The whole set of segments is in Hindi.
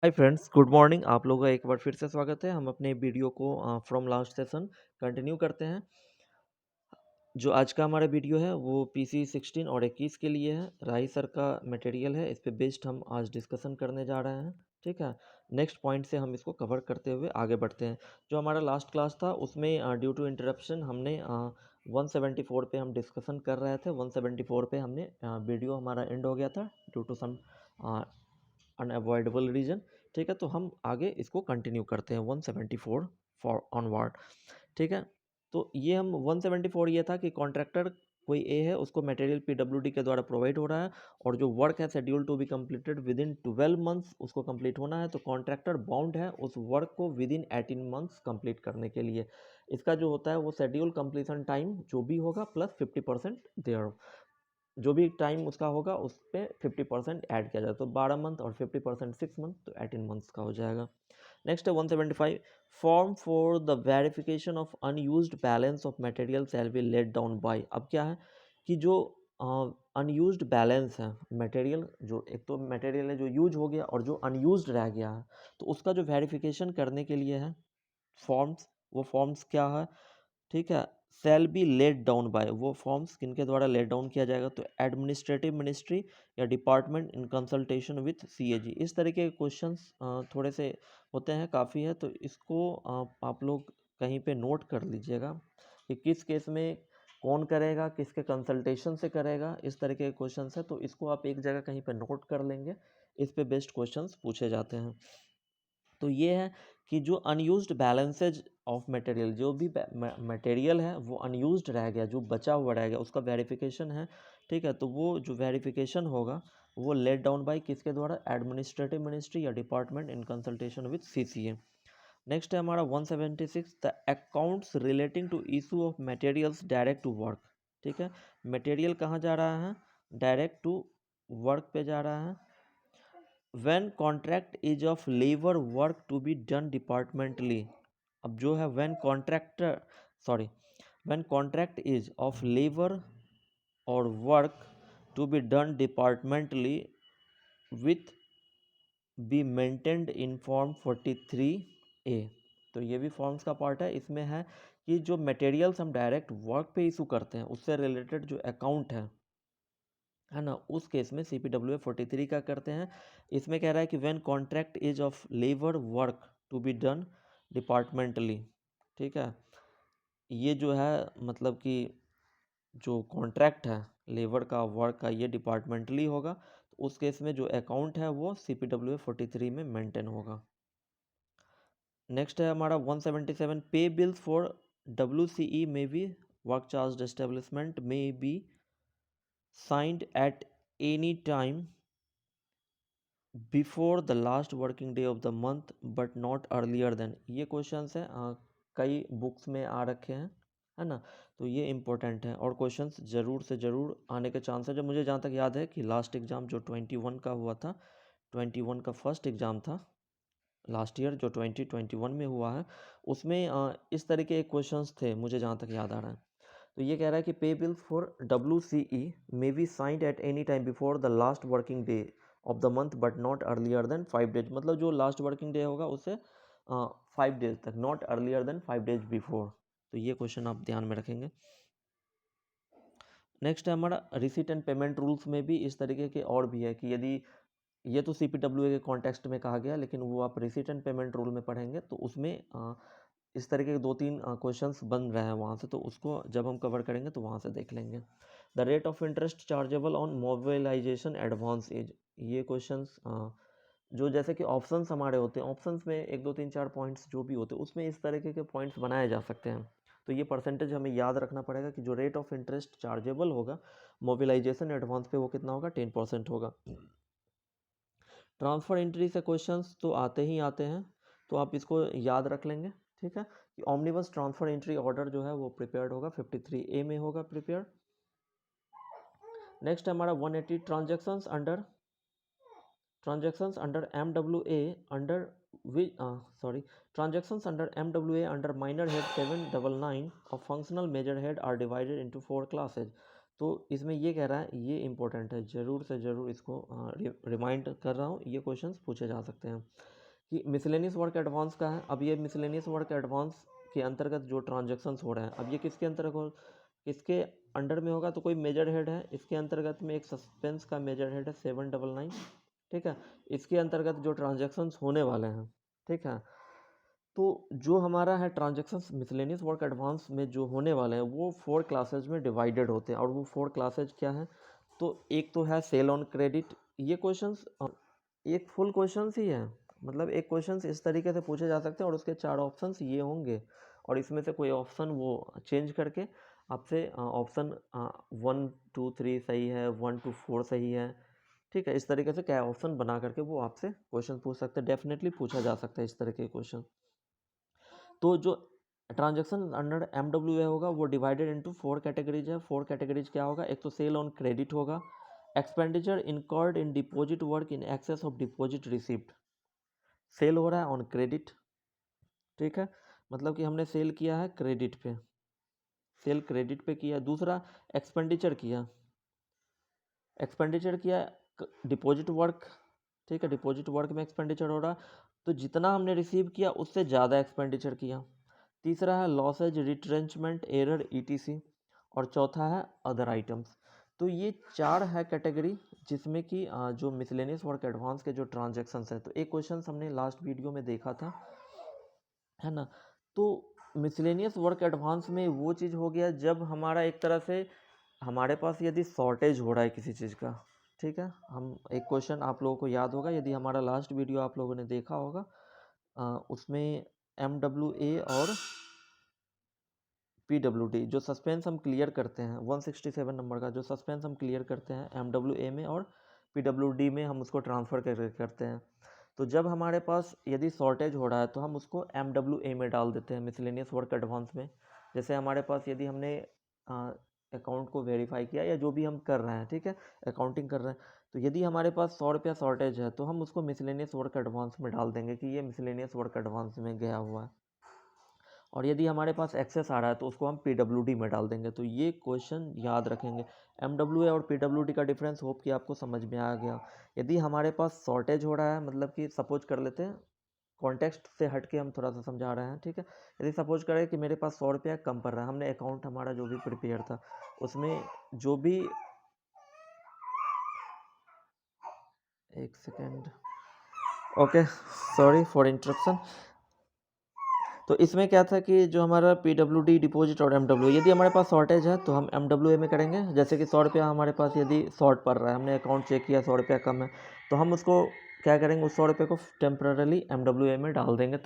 Hi friends, good morning. आप लोगों का एक बार फिर से स्वागत है। हम अपने वीडियो को फ्रॉम लास्ट सेशन कंटिन्यू करते हैं। जो आज का हमारा वीडियो है वो पीसी 16 और 21 के लिए है। राही सर का मटेरियल है, इस पे बेस्ड हम आज डिस्कशन करने जा रहे हैं। ठीक है, नेक्स्ट पॉइंट से हम इसको कवर करते हुए आगे बढ़ते हैं। जो हमारा लास्ट क्लास था उसमें ड्यू टू इंटरप्शन हमने 174 पे हम डिस्कशन कर रहे थे। 174 पे हमने वीडियो हमारा एंड हो गया था due to some unavoidable reason. ठीक है, तो हम आगे इसको कंटिन्यू करते हैं 174 फॉर ऑनवर्ड। ठीक है, तो ये हम 174 ये था कि कॉन्ट्रैक्टर कोई ए है, उसको मटेरियल पीडब्ल्यूडी के द्वारा प्रोवाइड हो रहा है और जो वर्क है schedule to be completed within 12 months उसको कंप्लीट होना है। तो कॉन्ट्रैक्टर बाउंड है उस वर्क को विद इन 18 मंथ्स कंप्लीट करने के लिए। इसका जो होता है वो शेड्यूल कंप्लीशन टाइम जो भी होगा प्लस 50% देयर, जो भी टाइम उसका होगा उस पर 50% ऐड किया जाए। तो 12 मंथ और 50% 6 मंथ, तो 18 मंथ्स का हो जाएगा। नेक्स्ट है 175, form for the verification of unused balance of material shall be laid down by. अब क्या है कि जो अनयूज्ड बैलेंस है मटेरियल, जो एक तो मटेरियल है जो यूज हो गया और जो अनयूज्ड रह गया है, तो उसका जो वेरिफिकेशन करने के लिए है फॉर्म्स, वो फॉर्म्स क्या है? ठीक है, shall be laid down by, वो फॉर्म्स किनके द्वारा लेट डाउन किया जाएगा? तो एडमिनिस्ट्रेटिव मिनिस्ट्री या department in consultation with CAG. इस तरीके के क्वेश्चंस थोड़े से होते हैं, काफ़ी है, तो इसको आप लोग कहीं पे नोट कर लीजिएगा कि किस केस में कौन करेगा, किसके कंसल्टेशन से करेगा। इस तरीके के क्वेश्चंस है, तो इसको आप एक जगह कहीं पे नोट कर लेंगे। इस पे बेस्ड क्वेश्चंस पूछे जाते हैं। तो ये है कि जो अनयूज्ड बैलेंसेज ऑफ मटेरियल, जो भी मटेरियल है वो अनयूज्ड रह गया, जो बचा हुआ रह गया, उसका वेरिफिकेशन है। ठीक है, तो वो जो वेरिफिकेशन होगा वो लेट डाउन बाय किसके द्वारा? एडमिनिस्ट्रेटिव मिनिस्ट्री या department in consultation with CCA. Next है हमारा 176, the accounts relating to issue of materials direct to work. ठीक है, मटेरियल कहाँ जा रहा है? डायरेक्ट टू वर्क पे जा रहा है। when contract is of labor work to be done departmentally। अब जो है when contract is of labor or work to be done departmentally with be maintained in form 43A। तो ये भी फॉर्म्स का पार्ट है। इसमें है कि जो मटेरियल्स हम डायरेक्ट वर्क पे इशू करते हैं उससे रिलेटेड जो अकाउंट है ना, उस केस में CPWA 43 का करते हैं। इसमें कह रहा है कि when contract is of labour work to be done departmentally. ठीक है, ये जो है मतलब कि जो कॉन्ट्रैक्ट है लेबर का वर्क का ये डिपार्टमेंटली होगा, तो उस केस में जो अकाउंट है वो CPWA 43 में मेंटेन होगा। नेक्स्ट है हमारा 177, pay bills for WCE may be work charge establishment may be signed at any time before the last working day of the month but not earlier than. ये क्वेश्चंस हैं, कई बुक्स में आ रखे हैं, है ना, तो ये इंपॉर्टेंट है और क्वेश्चंस ज़रूर से ज़रूर आने के चांस है। जो मुझे जहाँ तक याद है कि लास्ट एग्ज़ाम जो 21 का हुआ था, 21 का फर्स्ट एग्ज़ाम था लास्ट ईयर जो 2021 में हुआ है, उसमें इस तरीके के क्वेश्चंस थे मुझे जहाँ तक याद आ रहा है। तो ये कह रहा है कि pay bills for WCE may be signed at any time before the last working day of the month but not earlier than 5 days. मतलब जो लास्ट वर्किंग डे होगा उससे 5 डेज तक, not earlier than 5 days before. तो ये क्वेश्चन आप ध्यान में रखेंगे। नेक्स्ट है हमारा रिसीट एंड पेमेंट रूल्स में भी इस तरीके के और भी है कि यदि ये तो CPWA के कॉन्टेक्स्ट में कहा गया, लेकिन वो आप रिसीट एंड पेमेंट रूल में पढ़ेंगे तो उसमें इस तरीके के 2-3 क्वेश्चंस बन रहे हैं वहाँ से, तो उसको जब हम कवर करेंगे तो वहाँ से देख लेंगे। The rate of interest chargeable on mobilisation advance as. ये क्वेश्चंस जो जैसे कि ऑप्शंस हमारे होते हैं, ऑप्शंस में 1 2 3 4 पॉइंट्स जो भी होते हैं उसमें इस तरीके के पॉइंट्स बनाए जा सकते हैं। तो ये परसेंटेज हमें याद रखना पड़ेगा कि जो रेट ऑफ इंटरेस्ट चार्जेबल होगा मोबिलाइजेशन एडवांस पे वो कितना होगा? 10% होगा। ट्रांसफ़र एंट्री से क्वेश्चंस तो आते ही आते हैं, तो आप इसको याद रख लेंगे। ठीक है, कि ऑमनिबस ट्रांसफ़र एंट्री ऑर्डर जो है वो प्रिपेयर्ड होगा 53A में होगा प्रिपेयर। नेक्स्ट हमारा 180, transactions under MWA under transactions under MWA under minor head 799 of functional measure head are divided into 4 classes। तो इसमें ये कह रहा है, ये इंपॉर्टेंट है, ज़रूर से ज़रूर इसको रिमाइंड कर रहा हूँ, ये क्वेश्चंस पूछे जा सकते हैं कि मिसलेनियस वर्क एडवांस का है। अब ये मिसलेनियस वर्क एडवांस के अंतर्गत जो ट्रांजेक्शन्स हो रहे हैं, अब ये किसके अंतर्गत हो, किसके अंडर में होगा, तो कोई मेजर हेड है, इसके अंतर्गत में एक सस्पेंस का मेजर हेड है 799, ठीक है। इसके अंतर्गत जो ट्रांजेक्शन्स होने वाले हैं, ठीक है, तो जो हमारा है ट्रांजेक्शन्स मिसलेनियस वर्क एडवांस में जो होने वाले हैं वो 4 क्लासेज में डिवाइडेड होते हैं। और वो 4 क्लासेज क्या हैं, तो एक तो है सेल ऑन क्रेडिट। ये क्वेश्चंस एक फुल क्वेश्चंस ही है, मतलब एक क्वेश्चंस इस तरीके से पूछे जा सकते हैं और उसके 4 ऑप्शंस ये होंगे और इसमें से कोई ऑप्शन वो चेंज करके आपसे ऑप्शन 1 2 3 सही है, 1 to 4 सही है, ठीक है। इस तरीके से क्या ऑप्शन बना करके वो आपसे क्वेश्चन पूछ सकते हैं, डेफिनेटली पूछा जा सकता है इस तरह के क्वेश्चन। तो जो ट्रांजेक्शन अंडर MWA होगा वो डिवाइडेड इनटू 4 कैटेगरीज है। 4 कैटेगरीज क्या होगा, एक तो सेल ऑन क्रेडिट होगा, expenditure incurred in deposit work in excess of deposit received, sale हो रहा है ऑन क्रेडिट, ठीक है, मतलब कि हमने सेल किया है क्रेडिट पे, सेल क्रेडिट पे किया। दूसरा एक्सपेंडिचर किया, एक्सपेंडिचर किया डिपॉजिट वर्क, ठीक है, डिपॉजिट वर्क में एक्सपेंडिचर हो रहा, तो जितना हमने रिसीव किया उससे ज़्यादा एक्सपेंडिचर किया। तीसरा है लॉसेज रिट्रेंचमेंट एरर ETC, और चौथा है अदर आइटम्स। तो ये 4 है कैटेगरी जिसमें कि जो मिसलेनियस वर्क एडवांस के जो ट्रांजेक्शन्स है, तो एक क्वेश्चन हमने लास्ट वीडियो में देखा था, है ना। तो मिसलेनियस वर्क एडवांस में वो चीज़ हो गया जब हमारा एक तरह से हमारे पास यदि शॉर्टेज हो रहा है किसी चीज़ का, ठीक है। हम एक क्वेश्चन आप लोगों को याद होगा, यदि हमारा लास्ट वीडियो आप लोगों ने देखा होगा, उसमें MWA और PWD जो सस्पेंस हम क्लियर करते हैं, 167 नंबर का जो सस्पेंस हम क्लियर करते हैं MWA में और PWD में हम उसको ट्रांसफ़र करते हैं। तो जब हमारे पास यदि शॉर्टेज हो रहा है तो हम उसको MWA में डाल देते हैं, मिसलेनियस वर्क एडवांस में। जैसे हमारे पास यदि हमने अकाउंट को वेरीफाई किया या जो भी हम कर रहे हैं, ठीक है, अकाउंटिंग कर रहे हैं, तो यदि हमारे पास 100 रुपया शॉर्टेज है तो हम उसको मिसलेनियस वर्क एडवांस में डाल देंगे कि ये मिसलेनियस वर्क एडवांस में गया हुआ है। और यदि हमारे पास एक्सेस आ रहा है तो उसको हम PWD में डाल देंगे। तो ये क्वेश्चन याद रखेंगे। MWA और PWD का डिफरेंस होप कि आपको समझ में आ गया। यदि हमारे पास शॉर्टेज हो रहा है, मतलब कि सपोज कर लेते हैं, कॉन्टेक्स्ट से हट के हम थोड़ा सा समझा रहे हैं, ठीक है। यदि सपोज करें कि मेरे पास 100 रुपया कम पड़ रहा है, हमने अकाउंट हमारा जो भी प्रिपेयर था उसमें जो भी, एक second, okay, sorry for interruption. तो इसमें क्या था कि जो हमारा PWD डिपॉजिट और MWA, यदि हमारे पास शॉर्टेज है तो हम MWA में करेंगे। जैसे कि 100 रुपया हमारे पास यदि शॉर्ट पड़ रहा है, हमने अकाउंट चेक किया 100 रुपया कम है, तो हम उसको क्या करेंगे, उस 100 रुपये को टेम्पररी MWA में डाल देंगे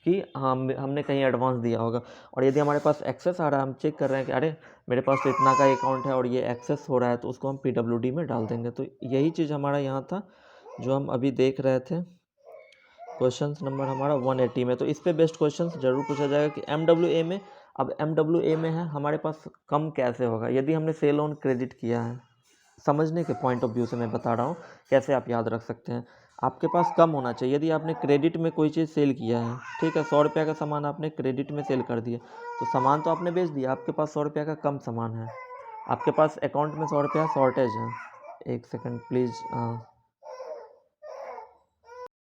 कि हमने कहीं एडवांस दिया होगा। और यदि हमारे पास एक्सेस आ रहा है, हम चेक कर रहे हैं कि अरे मेरे पास तो इतना का अकाउंट है और ये एक्सेस हो रहा है, तो उसको हम PWD में डाल देंगे। तो यही चीज़ हमारा यहाँ था जो हम अभी देख रहे थे। क्वेश्चन नंबर हमारा 180 में, तो इस पे बेस्ट क्वेश्चन जरूर पूछा जाएगा कि MWA में, अब MWA में है हमारे पास कम कैसे होगा, यदि हमने सेल ऑन क्रेडिट किया है, समझने के पॉइंट ऑफ व्यू से मैं बता रहा हूँ कैसे आप याद रख सकते हैं। आपके पास कम होना चाहिए, यदि आपने क्रेडिट में कोई चीज़ सेल किया है, ठीक है, 100 रुपया का सामान आपने क्रेडिट में सेल कर दिया, तो सामान तो आपने बेच दिया, आपके पास 100 रुपया का कम सामान है, आपके पास अकाउंट में 100 रुपया शॉर्टेज है। एक सेकेंड प्लीज़,